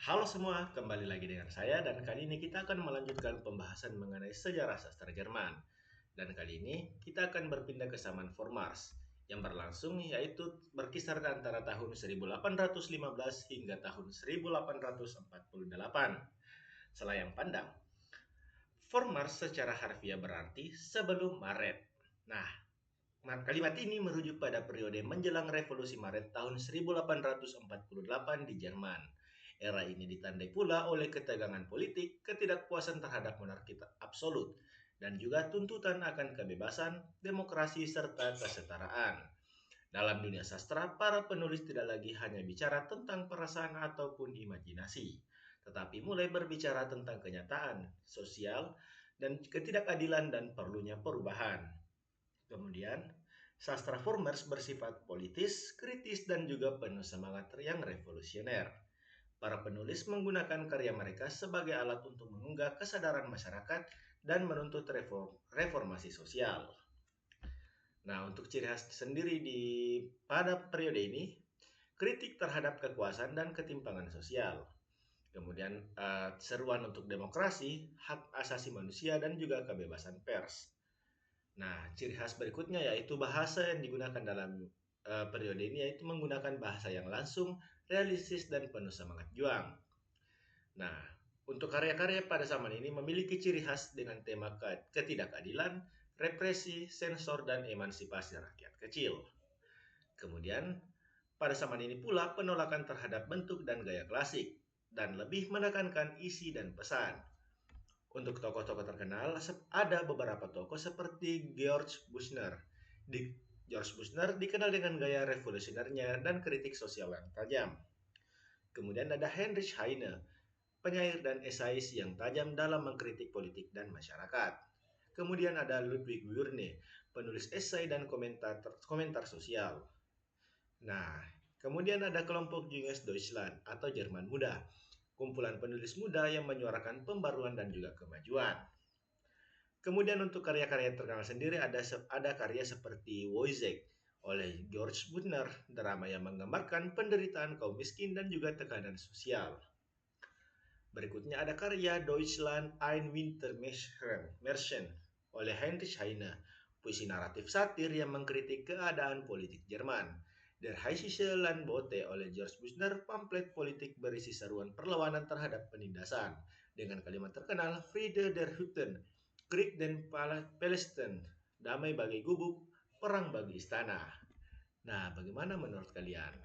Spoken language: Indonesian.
Halo semua, kembali lagi dengan saya dan kali ini kita akan melanjutkan pembahasan mengenai sejarah sastra Jerman. Dan kali ini kita akan berpindah ke zaman Vormars yang berlangsung yaitu berkisar antara tahun 1815 hingga tahun 1848. Selayang pandang. Vormars secara harfiah berarti sebelum Maret. Nah, kalimat ini merujuk pada periode menjelang Revolusi Maret tahun 1848 di Jerman. Era ini ditandai pula oleh ketegangan politik, ketidakpuasan terhadap monarki absolut, dan juga tuntutan akan kebebasan, demokrasi, serta kesetaraan. Dalam dunia sastra, para penulis tidak lagi hanya bicara tentang perasaan ataupun imajinasi, tetapi mulai berbicara tentang kenyataan, sosial, dan ketidakadilan dan perlunya perubahan. Kemudian, sastra Vormers bersifat politis, kritis, dan juga penuh semangat yang revolusioner. Para penulis menggunakan karya mereka sebagai alat untuk mengunggah kesadaran masyarakat dan menuntut reformasi sosial. Nah, untuk ciri khas sendiri pada periode ini, kritik terhadap kekuasaan dan ketimpangan sosial. Kemudian seruan untuk demokrasi, hak asasi manusia, dan juga kebebasan pers. Nah, ciri khas berikutnya yaitu bahasa yang digunakan dalam periode ini yaitu menggunakan bahasa yang langsung, realistis, dan penuh semangat juang. Nah, untuk karya-karya pada zaman ini memiliki ciri khas dengan tema ketidakadilan, represi, sensor, dan emansipasi rakyat kecil. Kemudian, pada zaman ini pula penolakan terhadap bentuk dan gaya klasik, dan lebih menekankan isi dan pesan. Untuk tokoh-tokoh terkenal, ada beberapa tokoh seperti George Buchner. George Buchner dikenal dengan gaya revolusionernya dan kritik sosial yang tajam. Kemudian ada Heinrich Heine, penyair dan esais yang tajam dalam mengkritik politik dan masyarakat. Kemudian ada Ludwig Wurne, penulis esai dan komentar sosial. Nah, kemudian ada kelompok Junges Deutschland atau Jerman Muda, kumpulan penulis muda yang menyuarakan pembaruan dan juga kemajuan. Kemudian untuk karya-karya terkenal sendiri ada karya seperti Wojciech oleh George Buchner, drama yang menggambarkan penderitaan kaum miskin dan juga tekanan sosial. Berikutnya ada karya Deutschland ein Wintermärchen oleh Heinrich Heine, puisi naratif satir yang mengkritik keadaan politik Jerman. Der Hessische Landbote oleh George Buchner, pamflet politik berisi seruan perlawanan terhadap penindasan dengan kalimat terkenal Friede der Hütten, Krieg den Palästen, damai bagi gubuk, perang bagi istana. Nah, bagaimana menurut kalian?